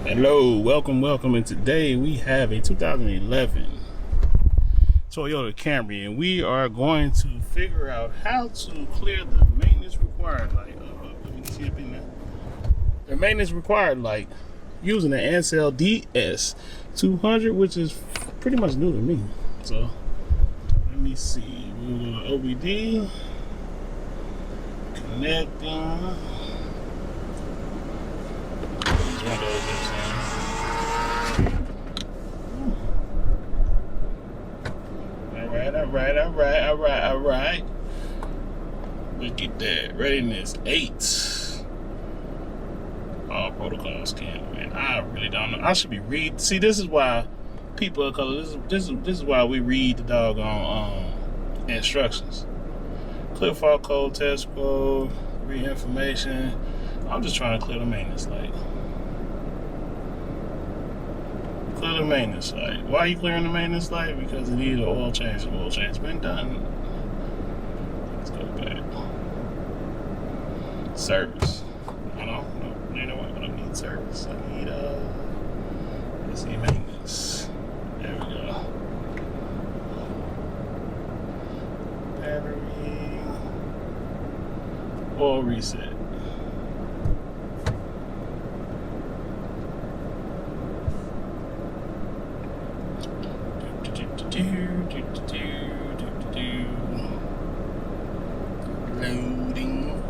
Hello, welcome, and today we have a 2011 Toyota Camry, and we are going to figure out how to clear the maintenance required light. Let me see up in there. The maintenance required light using the ANCEl Ds 200, which is pretty much new to me. So let me see. We'll go to OBD, connecting. All right. Look at that. Readiness 8. All protocols can, man. I really don't know. I should be read. See, this is why people of color. This is why we read the doggone instructions. Clear fault code, test code, read information. I'm just trying to clear the maintenance light. Clear the maintenance light. Why are you clearing the maintenance light? Because it needs an oil change. The oil change been done. Let's go back. Service. I don't know. You know what? I don't need service. I need let's see, maintenance. There we go. Battery. Oil reset. Loading.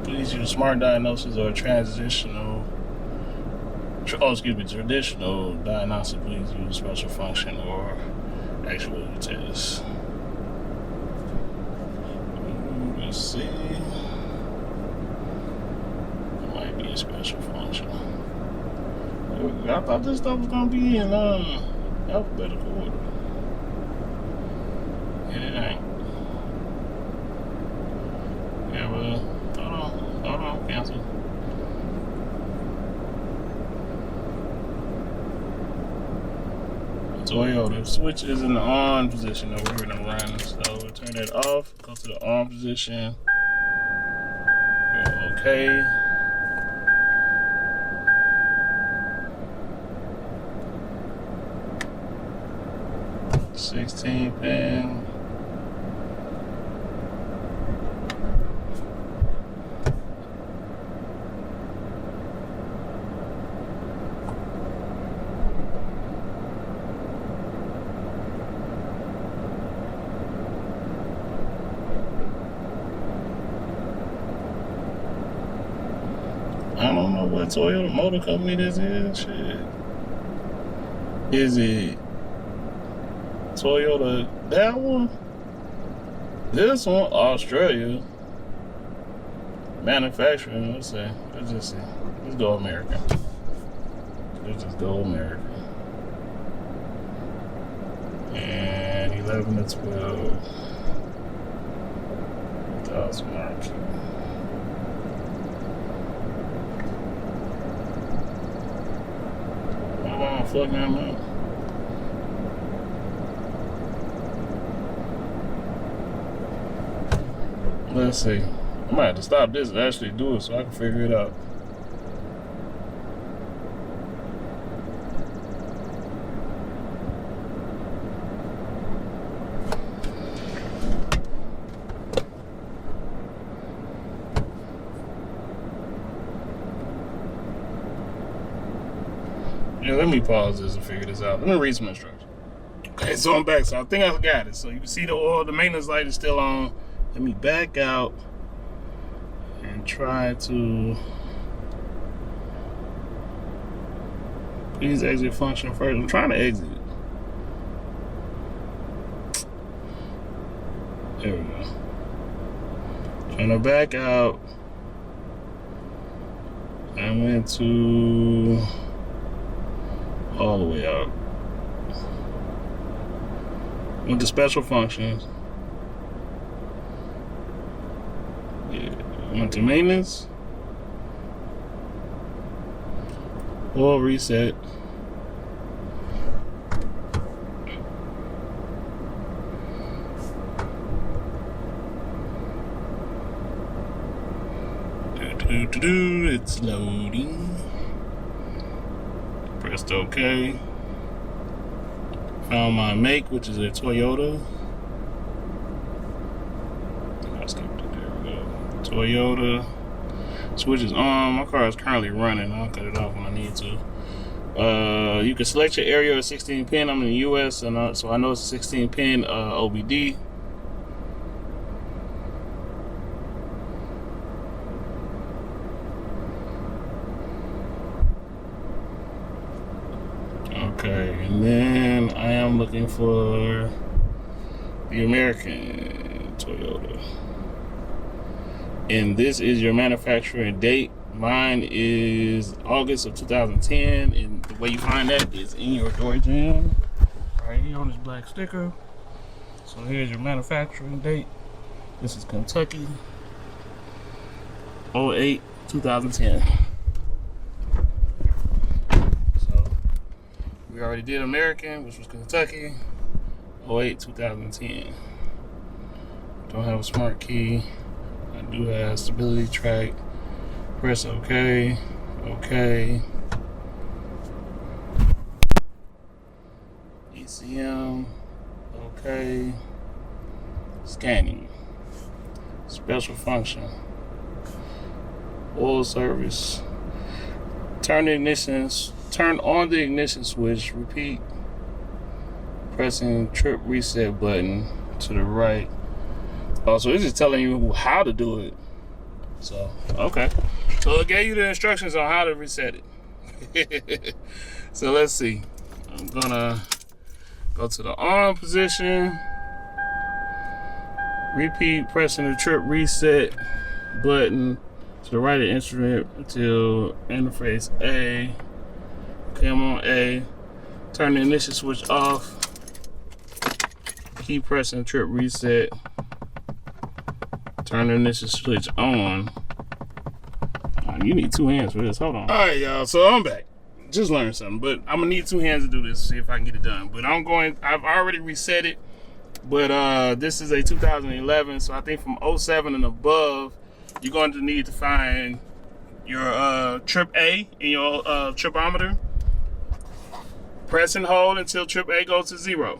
Please use smart diagnosis or traditional diagnostic. Please use special function or actual test. Let's see. It might be a special function. I thought this stuff was gonna be in alphabetical order. Yeah, it ain't. Yeah, well, hold on, cancel. Toyota switch is in the on position that we're gonna run, so we'll turn that off. Go to the on position. Okay. 16 pin. I don't know what Toyota Motor Company this is. Shit. Is it Toyota, that one? This one, Australia. Manufacturing, let's see. Let's just see. Let's go American. Let's just go American. And 11 to 12. That's mark. Come on, fuck them up. Let's see. I might have to stop this and actually do it so I can figure it out. Yeah, let me pause this and figure this out. Let me read some instructions. Okay, so I'm back. So I think I got it. So you can see the oil, the maintenance light is still on. Let me back out and try to please exit function first. I'm trying to exit it. There we go. Trying to back out. I went to all the way out. Went to special functions. Went to maintenance, oil reset, It's loading. Pressed OK. Found my make, which is a Toyota. I skipped it. There we go. Toyota. Switch is on. My car is currently running. I'll cut it off when I need to. You can select your area of 16 pin. I'm in the US, and so I know it's a 16 pin OBD. Okay, and then I am looking for the American Toyota. And this is your manufacturing date. Mine is August of 2010, and the way you find that is in your door jam, right here on this black sticker. So here's your manufacturing date. This is Kentucky, 08-2010. So we already did American, which was Kentucky, 08-2010. Don't have a smart key. I do have stability track. Press OK. OK. ECM. OK. Scanning. Special function. Oil service. Turn on the ignition switch. Repeat. Pressing trip reset button to the right. Oh, so this is telling you how to do it. So, okay. So it gave you the instructions on how to reset it. So let's see. I'm gonna go to the on position. Repeat pressing the trip reset button to the right of the instrument until interface A. Okay, I'm on A. Turn the ignition switch off. Keep pressing the trip reset. Turn the ignition switch on. You need two hands for this. Hold on. All right, y'all. So I'm back. Just learned something, but I'm gonna need two hands to do this. See if I can get it done. But I've already reset it. But this is a 2011, so I think from 07 and above, you're going to need to find your trip A in your tripometer. Press and hold until trip A goes to 0.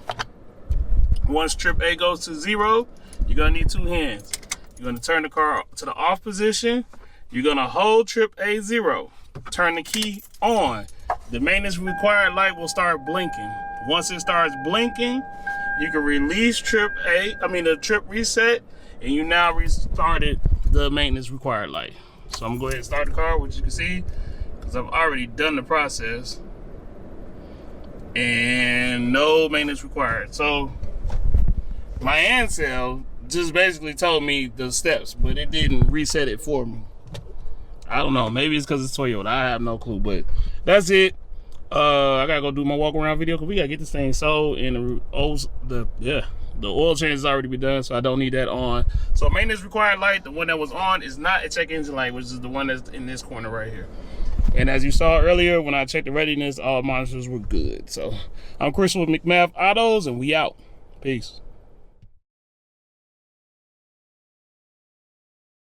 Once trip A goes to 0, you're gonna need two hands. You're gonna turn the car to the off position. You're gonna hold trip A0. Turn the key on. The maintenance required light will start blinking. Once it starts blinking, you can release the trip reset, and you now restarted the maintenance required light. So I'm gonna go ahead and start the car, which you can see, because I've already done the process. And no maintenance required. So my ANCEl just basically told me the steps, but it didn't reset it for me. I don't know. Maybe it's because it's Toyota. I have no clue, but that's it. I gotta go do my walk around video because we gotta get this thing sold, and the oil change has already been done, so I don't need that on. So maintenance required light, the one that was on, is not a check engine light, which is the one that's in this corner right here. And as you saw earlier, when I checked the readiness, all monitors were good. So I'm Chris with McMath Autos, and we out. Peace.